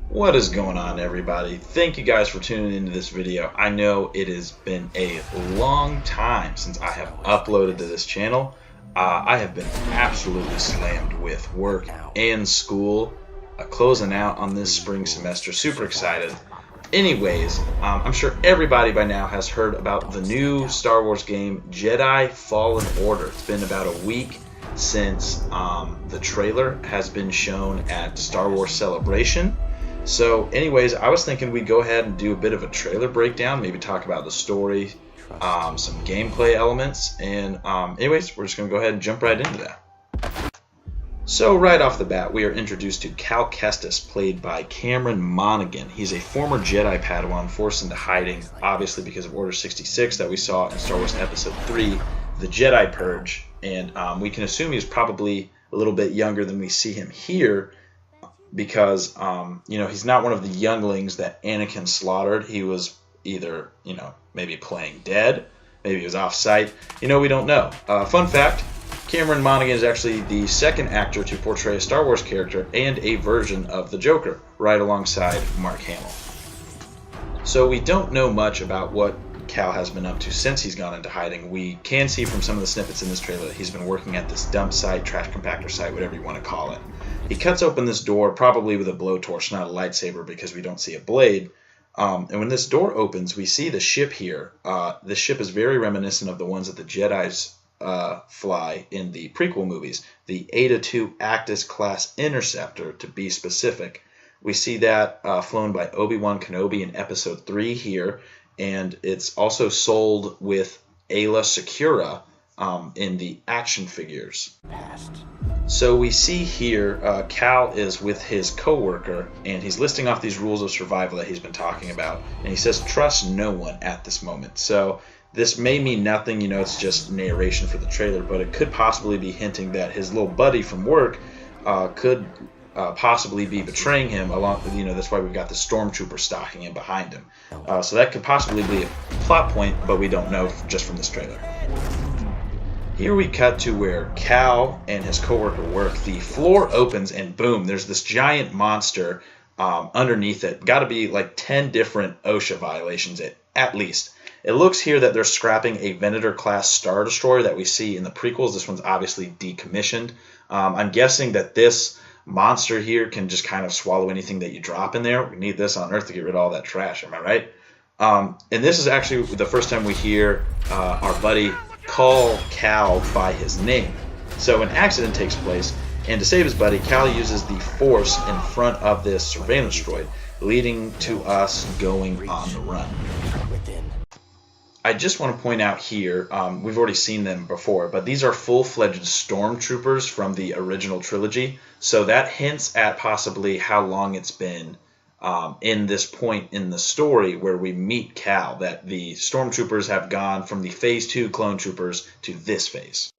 What is going on, everybody? Thank you guys for tuning into this video. I know it has been a long time since I have uploaded to this channel. I have been absolutely slammed with work and school, closing out on this spring semester. Super excited. Anyways, I'm sure everybody by now has heard about the new Star Wars game, Jedi Fallen Order. It's been about a week since the trailer has been shown at Star Wars Celebration. So anyways, I was thinking we'd go ahead and do a bit of a trailer breakdown, maybe talk about the story, some gameplay elements, and anyways, we're just going to go ahead and jump right into that. So right off the bat, we are introduced to Cal Kestis, played by Cameron Monaghan. He's a former Jedi Padawan forced into hiding, obviously because of Order 66 that we saw in Star Wars Episode 3, The Jedi Purge, and we can assume he's probably a little bit younger than we see him here, because he's not one of the younglings that Anakin slaughtered. He was either maybe playing dead, maybe he was off site. We don't know. Fun fact: Cameron Monaghan is actually the second actor to portray a Star Wars character and a version of the Joker, right alongside Mark Hamill. So we don't know much about what Cal has been up to since he's gone into hiding. We can see from some of the snippets in this trailer that he's been working at this dump site, trash compactor site, whatever you want to call it. He cuts open this door, probably with a blowtorch, not a lightsaber, because we don't see a blade. And when this door opens, we see the ship here. The ship is very reminiscent of the ones that the Jedis fly in the prequel movies. The Eta II Actis class interceptor, to be specific. We see that flown by Obi-Wan Kenobi in Episode 3 here, and it's also sold with Aayla Secura in the action figures. So we see here Cal is with his co-worker, and he's listing off these rules of survival that he's been talking about, and he says trust no one at this moment. So this may mean nothing, it's just narration for the trailer, but it could possibly be hinting that his little buddy from work could possibly be betraying him. Along, that's why we've got the stormtrooper stalking him behind him. So that could possibly be a plot point, but we don't know just from this trailer. Here we cut to where Cal and his coworker work. The floor opens and boom, there's this giant monster underneath it. Got to be like 10 different OSHA violations at least. It looks here that they're scrapping a Venator-class Star Destroyer that we see in the prequels. This one's obviously decommissioned. I'm guessing that this monster here can just kind of swallow anything that you drop in there. We need this on Earth to get rid of all that trash, am I right? And this is actually the first time we hear our buddy call Cal by his name. So an accident takes place, and to save his buddy, Cal uses the Force in front of this surveillance droid, leading to us going on the run. I just want to point out here, we've already seen them before, but these are full-fledged stormtroopers from the original trilogy, so that hints at possibly how long it's been in this point in the story where we meet Cal, that the stormtroopers have gone from the Phase 2 clone troopers to this phase.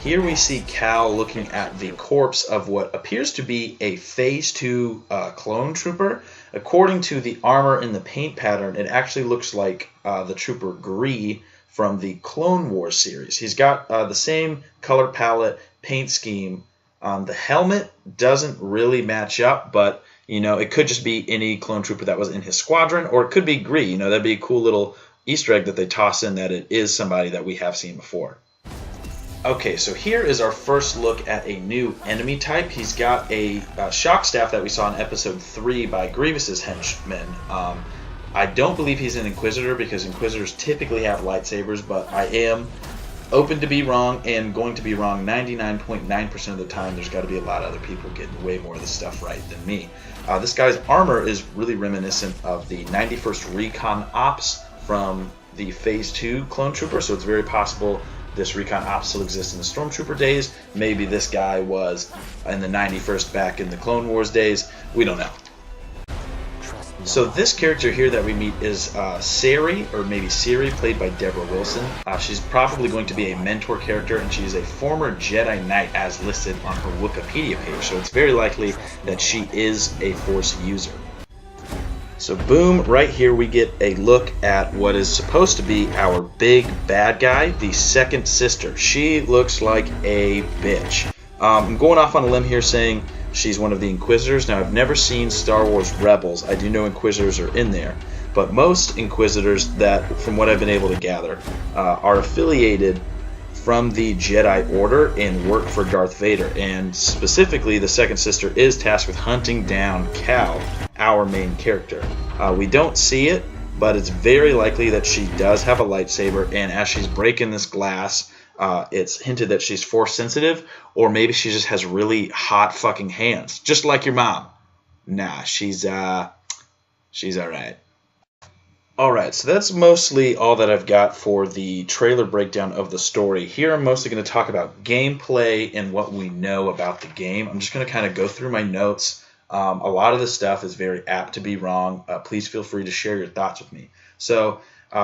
Here we see Cal looking at the corpse of what appears to be a Phase 2 clone trooper. According to the armor and the paint pattern, it actually looks like the trooper Gree from the Clone Wars series. He's got the same color palette, paint scheme. The helmet doesn't really match up, but it could just be any clone trooper that was in his squadron, or it could be Gree. That'd be a cool little Easter egg that they toss in, that it is somebody that we have seen before. Okay, so here is our first look at a new enemy type. He's got a shock staff that we saw in Episode 3 by Grievous's henchmen. I don't believe he's an Inquisitor, because Inquisitors typically have lightsabers, but I am open to be wrong, and going to be wrong 99.9% of the time. There's got to be a lot of other people getting way more of this stuff right than me. This guy's armor is really reminiscent of the 91st Recon Ops from the Phase 2 clone trooper, so it's very possible this Recon Ops still exists in the Stormtrooper days. Maybe this guy was in the 91st back in the Clone Wars days. We don't know. So this character here that we meet is Sari, or maybe Siri, played by Deborah Wilson. She's probably going to be a mentor character, and she's a former Jedi Knight as listed on her Wikipedia page, so it's very likely that she is a Force user. So boom, right here we get a look at what is supposed to be our big bad guy, the second sister. She looks like a bitch. I'm going off on a limb here saying she's one of the Inquisitors. Now, I've never seen Star Wars Rebels. I do know Inquisitors are in there, but most Inquisitors that, from what I've been able to gather, are affiliated from the Jedi Order and work for Darth Vader. And specifically, the second sister is tasked with hunting down Cal, our main character. We don't see it, but it's very likely that she does have a lightsaber, and as she's breaking this glass, it's hinted that she's force sensitive, or maybe she just has really hot fucking hands, just like your mom. Nah, she's alright. Alright, so that's mostly all that I've got for the trailer breakdown of the story. Here I'm mostly going to talk about gameplay and what we know about the game. I'm just going to kind of go through my notes. A lot of this stuff is very apt to be wrong. Please feel free to share your thoughts with me. So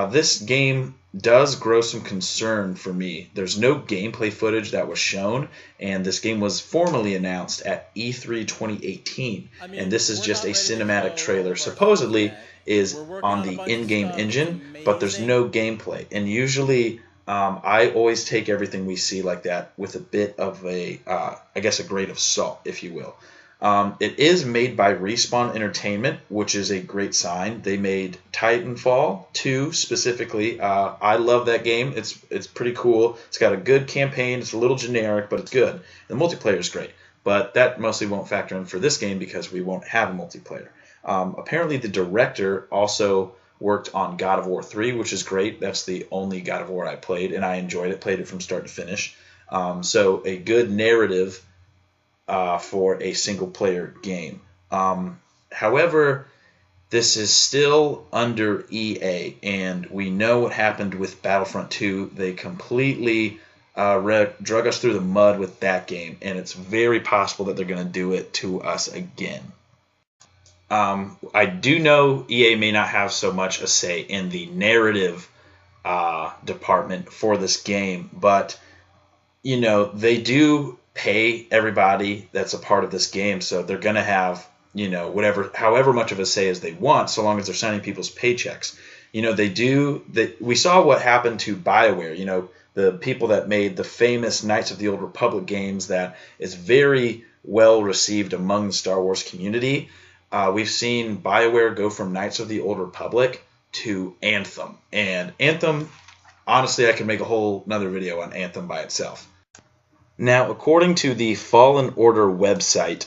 this game does grow some concern for me. There's no gameplay footage that was shown, and this game was formally announced at E3 2018. And this is just a cinematic trailer. Supposedly is on the in-game engine, but there's no gameplay. And usually I always take everything we see like that with a bit of a, I guess, a grain of salt, if you will. It is made by Respawn Entertainment, which is a great sign. They made Titanfall 2 specifically. I love that game. It's pretty cool. It's got a good campaign. It's a little generic, but it's good. The multiplayer is great. But that mostly won't factor in for this game because we won't have a multiplayer. Apparently the director also worked on God of War 3, which is great. That's the only God of War I played, and I enjoyed it. Played it from start to finish. So a good narrative for a single-player game. However, this is still under EA, and we know what happened with Battlefront 2. They completely drug us through the mud with that game, and it's very possible that they're going to do it to us again. I do know EA may not have so much a say in the narrative department for this game, but you know, they do pay everybody that's a part of this game, so they're going to have, you know, however much of a say as they want, so long as they're signing people's paychecks. You know, we saw what happened to BioWare, you know, the people that made the famous Knights of the Old Republic games that is very well received among the Star Wars community. We've seen BioWare go from Knights of the Old Republic to Anthem. And Anthem, honestly, I could make a whole another video on Anthem by itself. Now, according to the Fallen Order website,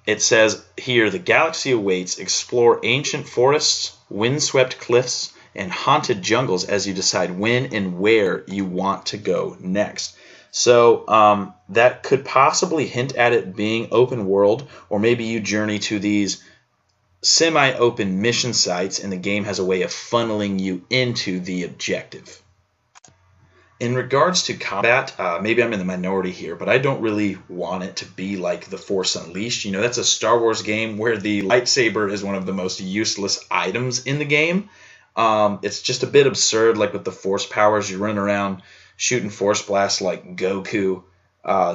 it says here, the galaxy awaits. Explore ancient forests, windswept cliffs, and haunted jungles as you decide when and where you want to go next. So that could possibly hint at it being open world, or maybe you journey to these semi-open mission sites and the game has a way of funneling you into the objective. In regards to combat, maybe I'm in the minority here, but I don't really want it to be like The Force Unleashed. You know, that's a Star Wars game where the lightsaber is one of the most useless items in the game. It's just a bit absurd, like with the Force powers, you run around shooting Force blasts like Goku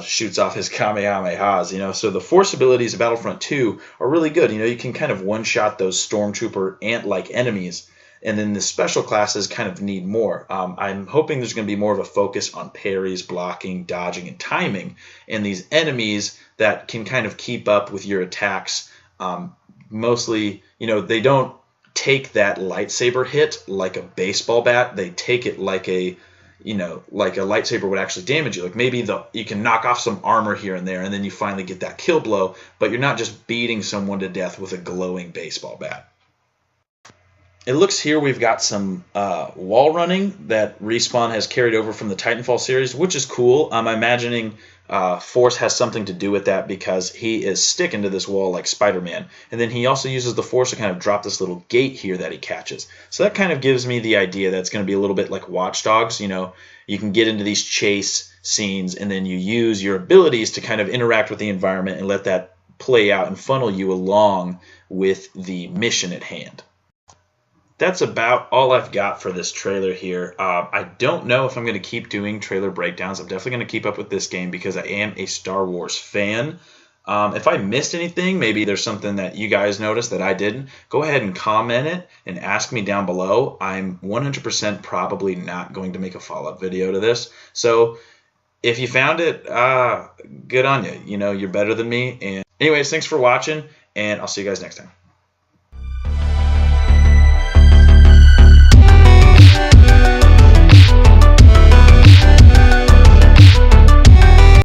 shoots off his Kamehamehas, you know. So the Force abilities of Battlefront 2 are really good. You know, you can kind of one-shot those Stormtrooper ant-like enemies, and then the special classes kind of need more. I'm hoping there's going to be more of a focus on parries, blocking, dodging, and timing, and these enemies that can kind of keep up with your attacks. Mostly, you know, they don't take that lightsaber hit like a baseball bat. They take it like a, you know, like a lightsaber would actually damage you. Like maybe you can knock off some armor here and there, and then you finally get that kill blow, but you're not just beating someone to death with a glowing baseball bat. It looks here we've got some wall running that Respawn has carried over from the Titanfall series, which is cool. I'm imagining Force has something to do with that because he is sticking to this wall like Spider-Man. And then he also uses the Force to kind of drop this little gate here that he catches. So that kind of gives me the idea that it's going to be a little bit like Watch Dogs. You know, you can get into these chase scenes and then you use your abilities to kind of interact with the environment and let that play out and funnel you along with the mission at hand. That's about all I've got for this trailer here. I don't know if I'm going to keep doing trailer breakdowns. I'm definitely going to keep up with this game because I am a Star Wars fan. If I missed anything, maybe there's something that you guys noticed that I didn't, go ahead and comment it and ask me down below. I'm 100% probably not going to make a follow-up video to this. So if you found it, good on you. You know, you're better than me, and Anyways, thanks for watching, and I'll see you guys next time.